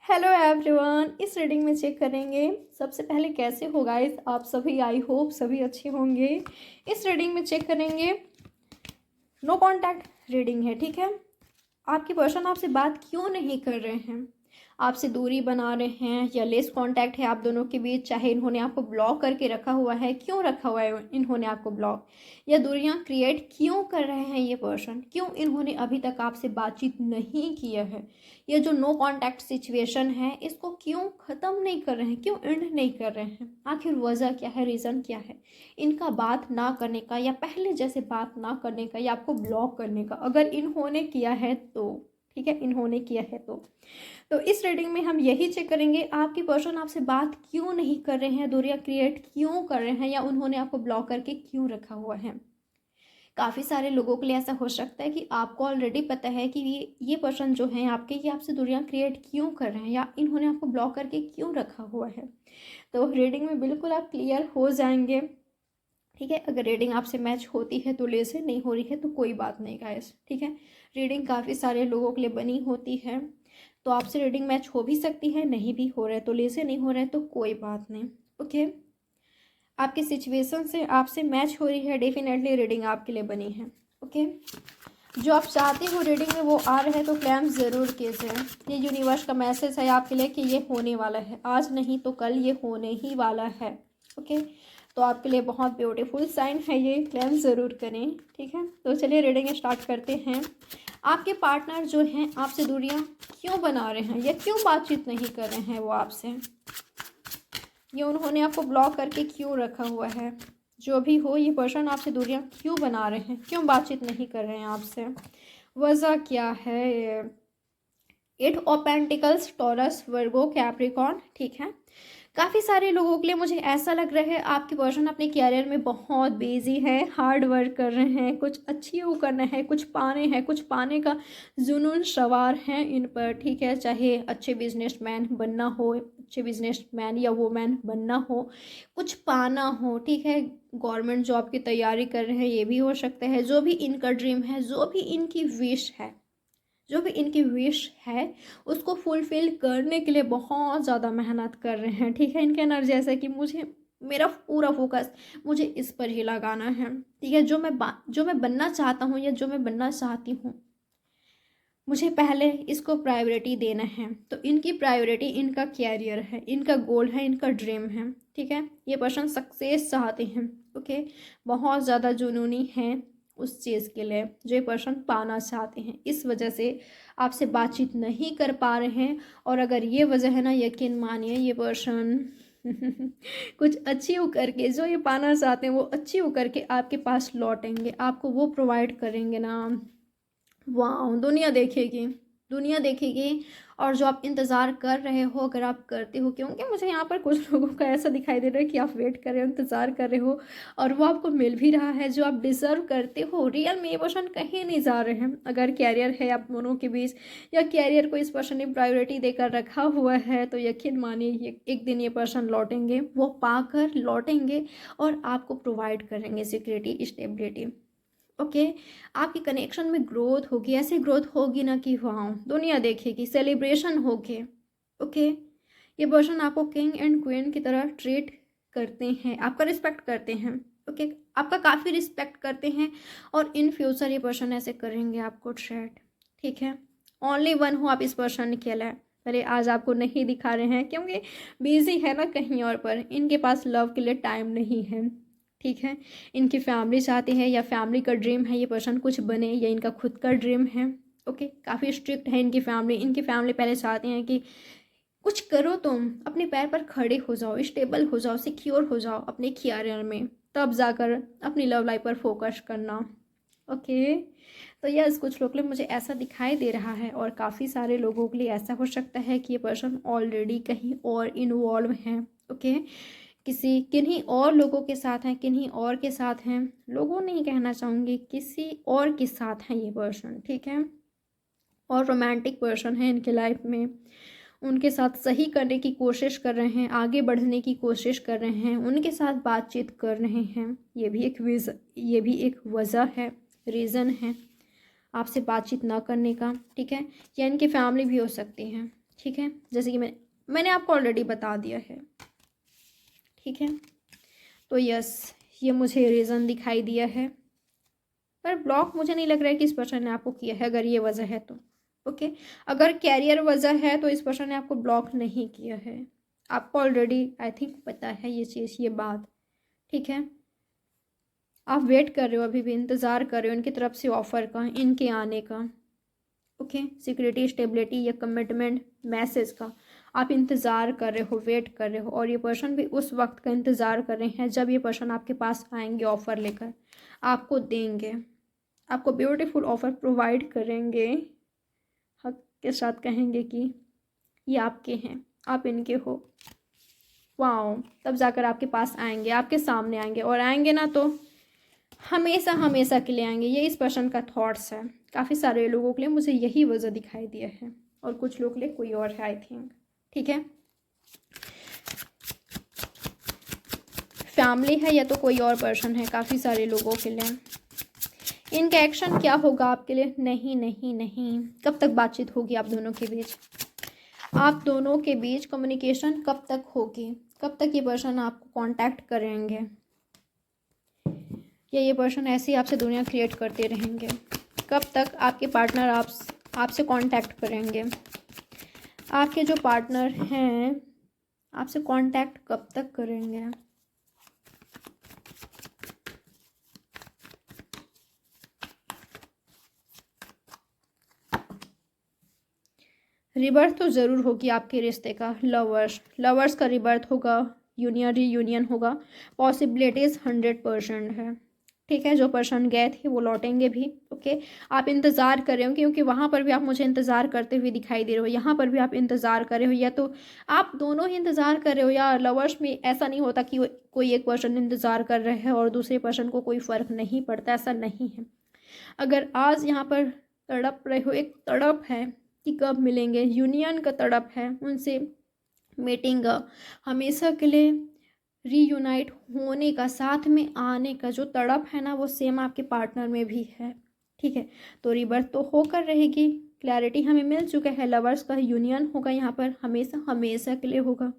Hello everyone, इस reading में check करेंगे सबसे पहले कैसे हो गाइस आप सभी। आई होप सभी अच्छे होंगे। इस रीडिंग में चेक करेंगे, नो कांटेक्ट रीडिंग है, ठीक है। आपके पर्सन आपसे बात क्यों नहीं कर रहे हैं, आपसे दूरी बना रहे हैं या लेस कांटेक्ट है आप दोनों के बीच, चाहे इन्होंने आपको ब्लॉक करके रखा हुआ है, क्यों रखा हुआ है इन्होंने आपको ब्लॉक, या दूरियां क्रिएट क्यों कर रहे हैं ये पर्सन, क्यों इन्होंने अभी तक आपसे बातचीत नहीं किया है। ये जो नो कांटेक्ट सिचुएशन है इसको क्यों ख़त्म नहीं कर रहे हैं, क्यों एंड नहीं कर रहे हैं, आखिर वजह क्या है, रीज़न क्या है इनका बात ना करने का, या पहले जैसे बात ना करने का, या आपको ब्लॉक करने का। अगर इन्होंने किया है तो ठीक है, इन्होंने किया है तो इस रीडिंग में हम यही चेक करेंगे आपकी पर्सन आपसे बात क्यों नहीं कर रहे हैं, दूरियां क्रिएट क्यों कर रहे हैं, या उन्होंने आपको ब्लॉक करके क्यों रखा हुआ है। काफ़ी सारे लोगों के लिए ऐसा हो सकता है कि आपको ऑलरेडी पता है कि ये पर्सन जो है आपके, ये आपसे दूरियां क्रिएट क्यों कर रहे हैं, या इन्होंने आपको ब्लॉक करके क्यों रखा हुआ है। तो रीडिंग में बिल्कुल आप क्लियर हो जाएंगे, ठीक है। अगर रीडिंग आपसे मैच होती है तो ले से, नहीं हो रही है तो कोई बात नहीं गाइस, ठीक है। रीडिंग काफ़ी सारे लोगों के लिए बनी होती है, तो आपसे रीडिंग मैच हो भी सकती है, नहीं भी हो रहा है तो ले से, नहीं हो रहा है तो कोई बात नहीं, ओके। आपकी सिचुएशन से आपसे मैच हो रही है, डेफिनेटली रीडिंग आपके लिए बनी है, ओके। जो आप चाहते हो रीडिंग में वो आ रहे हैं, तो क्लेम ज़रूर कीजिए। ये यूनिवर्स का मैसेज है आपके लिए कि ये होने वाला है, आज नहीं तो कल ये होने ही वाला है, ओके। तो आपके लिए बहुत ब्यूटीफुल साइन है ये, क्लेम ज़रूर करें, ठीक है। तो चलिए रीडिंग स्टार्ट करते हैं। आपके पार्टनर जो हैं आपसे दूरियां क्यों बना रहे हैं, या क्यों बातचीत नहीं कर रहे हैं वो आपसे, ये उन्होंने आपको ब्लॉक करके क्यों रखा हुआ है। जो भी हो, ये पर्सन आपसे दूरियां क्यों बना रहे हैं, क्यों बातचीत नहीं कर रहे हैं आपसे, वजह क्या है। 8 of pentacles, taurus, Virgo, Capricorn, ठीक है। काफ़ी सारे लोगों के लिए मुझे ऐसा लग रहा है आपके पर्सन अपने कैरियर में बहुत बिजी है, हार्ड वर्क कर रहे हैं, कुछ अचीव करना है, कुछ पाने हैं, कुछ पाने का जुनून सवार है इन पर, ठीक है। चाहे अच्छे बिजनेसमैन बनना हो, अच्छे बिजनेसमैन या वुमेन बनना हो, कुछ पाना हो, ठीक है। गवर्नमेंट जॉब की तैयारी कर रहे हैं, ये भी हो सकता है। जो भी इनका ड्रीम है, जो भी इनकी विश है, जो भी इनकी विश है उसको फुलफ़िल करने के लिए बहुत ज़्यादा मेहनत कर रहे हैं, ठीक है। इनके एनर्जी ऐसा है कि मुझे, मेरा पूरा फोकस मुझे इस पर ही लगाना है, ठीक है। जो मैं बनना चाहता हूँ या जो मैं बनना चाहती हूँ, मुझे पहले इसको प्रायोरिटी देना है। तो इनकी प्रायोरिटी इनका कैरियर है, इनका गोल है, इनका ड्रीम है, ठीक है। ये पर्सन सक्सेस चाहते हैं, ओके। बहुत ज़्यादा जुनूनी हैं उस चीज़ के लिए जो ये पर्सन पाना चाहते हैं, इस वजह से आपसे बातचीत नहीं कर पा रहे हैं। और अगर ये वजह है ना, यकीन मानिए ये पर्सन कुछ अचीव करके, जो ये पाना चाहते हैं वो अचीव करके आपके पास लौटेंगे, आपको वो प्रोवाइड करेंगे ना, वाह, दुनिया देखेगी, दुनिया देखेगी। और जो आप इंतज़ार कर रहे हो, अगर आप करते हो, क्योंकि मुझे यहाँ पर कुछ लोगों का ऐसा दिखाई दे रहा है कि आप वेट कर रहे हो, इंतज़ार कर रहे हो, और वो आपको मिल भी रहा है जो आप डिज़र्व करते हो। रियल में ये पर्सन कहीं नहीं जा रहे हैं। अगर कैरियर है आप दोनों के बीच, या कैरियर को इस पर्सन ने प्रायोरिटी देकर रखा हुआ है, तो यकीन मानिए ये एक दिन ये पर्सन लौटेंगे, वो पाकर लौटेंगे और आपको प्रोवाइड करेंगे सिक्योरिटी, स्टेबिलिटी, ओके। आपकी कनेक्शन में ग्रोथ होगी, ऐसी ग्रोथ होगी ना कि वाह, दुनिया देखेगी, सेलिब्रेशन होगी, ओके। ये पर्सन आपको किंग एंड क्वीन की तरह ट्रीट करते हैं, आपका रिस्पेक्ट करते हैं, ओके। आपका काफ़ी रिस्पेक्ट करते हैं, और इन फ्यूचर ये पर्सन ऐसे करेंगे आपको ट्रीट, ठीक है। ओनली वन हो आप इस पर्सन के लिए। अरे आज आपको नहीं दिखा रहे हैं क्योंकि बिजी है ना कहीं और पर, इनके पास लव के लिए टाइम नहीं है, ठीक है। इनकी फैमिली चाहती है, या फैमिली का ड्रीम है ये पर्सन कुछ बने, या इनका खुद का ड्रीम है, ओके। काफ़ी स्ट्रिक्ट है इनकी फैमिली। इनकी फैमिली पहले चाहती हैं कि कुछ करो, तुम अपने पैर पर खड़े हो जाओ, स्टेबल हो जाओ, सिक्योर हो जाओ अपने कैरियर में, तब जाकर अपनी लव लाइफ पर फोकस करना, ओके। तो यस, कुछ लोग के लिए मुझे ऐसा दिखाई दे रहा है, और काफ़ी सारे लोगों के लिए ऐसा हो सकता है कि ये पर्सन ऑलरेडी कहीं और इन्वॉल्व हैं, ओके। किसी किन्हीं और लोगों के साथ हैं, किन्हीं और के साथ हैं, लोगों नहीं कहना चाहूँगी, किसी और के साथ हैं ये पर्सन, ठीक है। और रोमांटिक पर्सन है इनके लाइफ में, उनके साथ सही करने की कोशिश कर रहे हैं, आगे बढ़ने की कोशिश कर रहे हैं, उनके साथ बातचीत कर रहे हैं। ये भी एक वजह है, रीज़न है आपसे बातचीत ना करने का, ठीक है। या इनकी फैमिली भी हो सकती है, ठीक है, जैसे कि मैंने आपको ऑलरेडी बता दिया है। ठीक है, तो यस, ये मुझे रीज़न दिखाई दिया है, पर ब्लॉक मुझे नहीं लग रहा है कि इस पर्सन ने आपको किया है, अगर ये वजह है तो। ओके, अगर कैरियर वजह है तो इस पर्सन ने आपको ब्लॉक नहीं किया है। आपको ऑलरेडी आई थिंक पता है ये चीज़, ये बात। ठीक है, आप वेट कर रहे हो, अभी भी इंतज़ार कर रहे हो इनकी तरफ से ऑफ़र का, इनके आने का। ओके, सिक्योरिटी, स्टेबिलिटी या कमिटमेंट मैसेज का आप इंतज़ार कर रहे हो, वेट कर रहे हो, और ये पर्सन भी उस वक्त का इंतज़ार कर रहे हैं जब ये पर्सन आपके पास आएंगे, ऑफ़र लेकर आपको देंगे, आपको ब्यूटीफुल ऑफ़र प्रोवाइड करेंगे, हक के साथ कहेंगे कि ये आपके हैं, आप इनके हो। वाओ, तब जाकर आपके पास आएंगे, आपके सामने आएंगे, और आएंगे ना तो हमेशा हमेशा के लिए आएंगे। ये इस पर्सन का थॉट्स है। काफ़ी सारे लोगों के लिए मुझे यही वजह दिखाई दिया है, और कुछ लोग के लिए कोई और है आई थिंक। ठीक है, फैमिली है या तो कोई और पर्सन है काफ़ी सारे लोगों के लिए। इनका एक्शन क्या होगा आपके लिए? नहीं नहीं नहीं। कब तक बातचीत होगी आप दोनों के बीच? आप दोनों के बीच कम्युनिकेशन कब तक होगी? कब तक ये पर्सन आपको कांटेक्ट करेंगे, या ये पर्सन ऐसे ही आपसे दुनिया क्रिएट करते रहेंगे? कब तक आपके पार्टनर आपसे कांटेक्ट करेंगे? आपके जो पार्टनर हैं आपसे कांटेक्ट कब तक करेंगे? रिबर्थ तो ज़रूर होगी आपके रिश्ते का। लवर्स का रिबर्थ होगा, यूनियन रीयूनियन होगा, पॉसिबिलिटीज़ 100% है। ठीक है, जो पर्सन गए थे वो लौटेंगे भी। ओके, आप इंतज़ार कर रहे हो, क्योंकि वहाँ पर भी आप मुझे इंतज़ार करते हुए दिखाई दे रहे हो, यहाँ पर भी आप इंतज़ार कर रहे हो, या तो आप दोनों ही इंतज़ार कर रहे हो। या लवर्स में ऐसा नहीं होता कि कोई एक पर्सन इंतज़ार कर रहे हैं और दूसरे पर्सन को कोई फ़र्क नहीं पड़ता, ऐसा नहीं है। अगर आज यहाँ पर तड़प रहे हो, एक तड़प है कि कब मिलेंगे, यूनियन का तड़प है, उनसे मीटिंग का, हमेशा के लिए रीयूनाइट होने का, साथ में आने का जो तड़प है ना, वो सेम आपके पार्टनर में भी है। ठीक है, तो रिबर्थ तो होकर रहेगी। क्लैरिटी हमें मिल चुका है, लवर्स का यूनियन होगा यहाँ पर, हमेशा हमेशा के लिए होगा।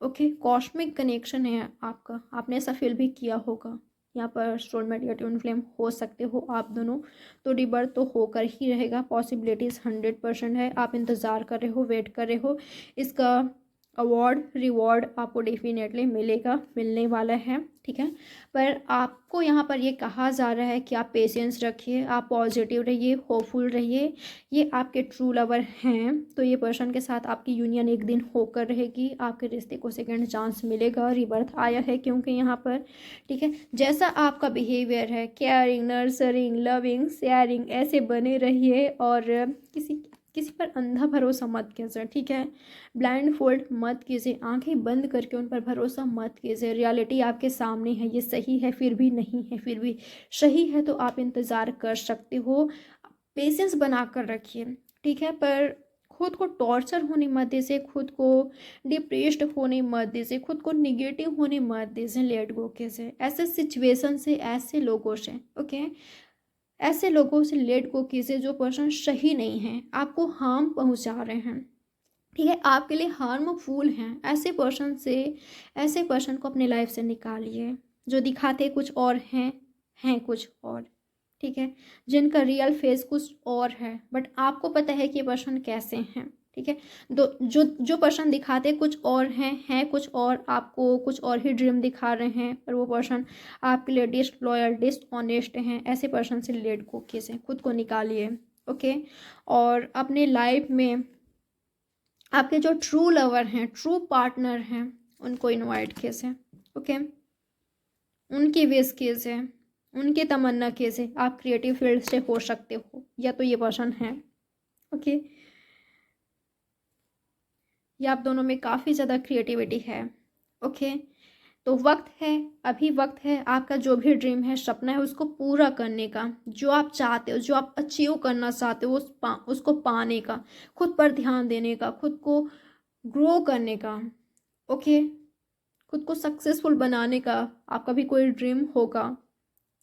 ओके, कॉस्मिक कनेक्शन है आपका, आपने ऐसा फील भी किया होगा। यहाँ पर सोलमेट या ट्विन फ्लेम हो सकते हो आप दोनों, तो रिबर्थ तो होकर ही रहेगा। पॉसिबिलिटीज़ 100% है। आप इंतज़ार कर रहे हो, वेट कर रहे हो, इसका अवार्ड रिवॉर्ड आपको डेफिनेटली मिलेगा, मिलने वाला है। ठीक है, पर आपको यहाँ पर ये कहा जा रहा है कि आप पेशेंस रखिए, आप पॉजिटिव रहिए, होपफुल रहिए। ये आपके ट्रू लवर हैं, तो ये पर्सन के साथ आपकी यूनियन एक दिन होकर रहेगी, आपके रिश्ते को सेकंड चांस मिलेगा। रिबर्थ आया है क्योंकि यहाँ पर, ठीक है, जैसा आपका बिहेवियर है, केयरिंग, नर्सरिंग, लविंग, शेयरिंग, ऐसे बने रहिए, और किसी पर अंधा भरोसा मत कीजिए। ठीक है, ब्लाइंड फोल्ड मत कीजिए, आंखें बंद करके उन पर भरोसा मत कीजिए। रियलिटी आपके सामने है, ये सही है फिर भी नहीं है, फिर भी सही है तो आप इंतज़ार कर सकते हो। पेशेंस बना कर रखिए। ठीक है, पर खुद को टॉर्चर होने मत दीजिए, खुद को डिप्रेस्ड होने मत दीजिए, खुद को निगेटिव होने मत दीजिए। लेट गो कीजिए ऐसे सिचुएशन से, ऐसे लोगों से। ओके, ऐसे लोगों से लेट गो कीजिए जो पर्सन सही नहीं है, आपको हार्म पहुंचा रहे हैं। ठीक है, आपके लिए हार्मफुल हैं। ऐसे पर्सन को अपने लाइफ से निकालिए, जो दिखाते कुछ और हैं कुछ और। ठीक है, जिनका रियल फेस कुछ और है, बट आपको पता है कि ये पर्सन कैसे हैं। ठीक है, जो पर्सन दिखाते कुछ और हैं कुछ और, आपको कुछ और ही ड्रीम दिखा रहे हैं, पर वो पर्सन आपके लिए डिसलॉयल, डिसऑनेस्ट हैं। ऐसे पर्सन से लेट गो कीजिए, खुद को निकालिए। ओके, और अपने लाइफ में आपके जो ट्रू लवर हैं, ट्रू पार्टनर हैं, उनको इनवाइट कीजिए। ओके, उनकी विश कीजिए, उनकी तमन्ना कीजिए। आप क्रिएटिव फील्ड से हो सकते हो, या तो ये पर्सन है। ओके, या आप दोनों में काफ़ी ज़्यादा क्रिएटिविटी है। ओके, तो वक्त है, अभी वक्त है आपका जो भी ड्रीम है, सपना है, उसको पूरा करने का। जो आप चाहते हो, जो आप अचीव करना चाहते हो, उसको पाने का, खुद पर ध्यान देने का, खुद को ग्रो करने का। ओके, खुद को सक्सेसफुल बनाने का आपका भी कोई ड्रीम होगा।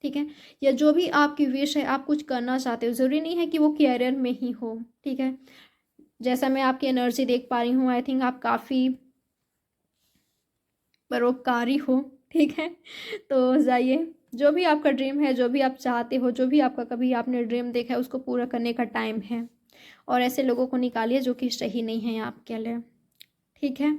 ठीक है, या जो भी आपकी विश है, आप कुछ करना चाहते हो, ज़रूरी नहीं है कि वो कैरियर में ही हो। ठीक है, जैसा मैं आपकी एनर्जी देख पा रही हूँ, आई थिंक आप काफ़ी परोपकारी हो, ठीक है। तो जाइए, जो भी आपका ड्रीम है, जो भी आप चाहते हो, जो भी आपका कभी आपने ड्रीम देखा है, उसको पूरा करने का टाइम है। और ऐसे लोगों को निकालिए जो कि सही नहीं है आपके लिए, ठीक है।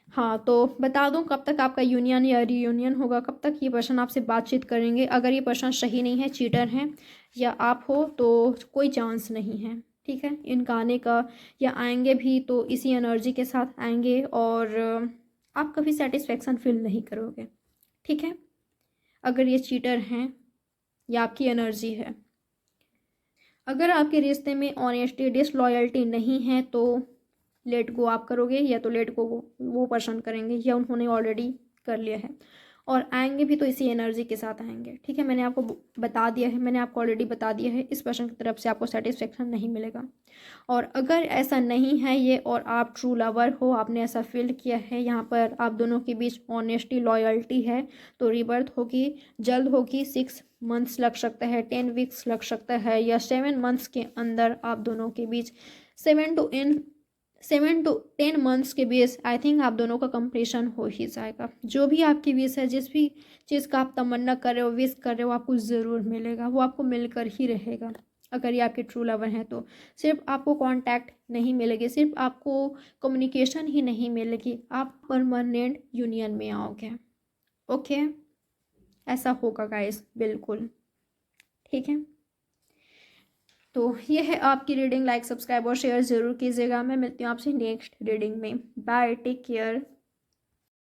हाँ, तो बता दूँ कब तक आपका यूनियन या रीयूनियन होगा, कब तक ये पर्सन आपसे बातचीत करेंगे। अगर ये पर्सन सही नहीं है, चीटर हैं या आप हो, तो कोई चांस नहीं है, ठीक है, इनका आने का। या आएंगे भी तो इसी एनर्जी के साथ आएंगे और आप कभी सेटिस्फेक्शन फील नहीं करोगे, ठीक है। अगर ये चीटर हैं या आपकी एनर्जी है। अगर आपके रिश्ते में ऑनेस्टी डिसलॉयल्टी नहीं है तो लेट गो आप करोगे, या तो लेट गो वो पर्सन करेंगे, या उन्होंने ऑलरेडी कर लिया है। और आएंगे भी तो इसी एनर्जी के साथ आएंगे, ठीक है। मैंने आपको बता दिया है, मैंने आपको ऑलरेडी बता दिया है, इस पर्सन की तरफ से आपको सेटिस्फेक्शन नहीं मिलेगा। और अगर ऐसा नहीं है ये और आप ट्रू लवर हो, आपने ऐसा फील किया है, यहाँ पर आप दोनों के बीच ऑनेस्टी लॉयल्टी है, तो रीबर्थ होगी, जल्द होगी। 6 मंथ्स लग सकता है, 10 वीक्स लग सकता है, या 7 मंथ्स के अंदर आप दोनों के बीच 7 to 10 मंथ्स के बीच आई थिंक आप दोनों का कंप्लीशन हो ही जाएगा। जो भी आपकी विश है, जिस भी चीज़ का आप तमन्ना कर रहे हो, विश कर रहे हो, आपको ज़रूर मिलेगा, वो आपको मिलकर ही रहेगा। अगर ये आपके ट्रू लवर हैं तो सिर्फ आपको कांटेक्ट नहीं मिलेगी, सिर्फ आपको कम्युनिकेशन ही नहीं मिलेगी, आप परमानेंट यूनियन में आओगे। ओके, ऐसा होगा गाइस, बिल्कुल, ठीक है। तो ये है आपकी रीडिंग। लाइक, सब्सक्राइब और शेयर ज़रूर कीजिएगा। मैं मिलती हूँ आपसे नेक्स्ट रीडिंग में। Bye, take care.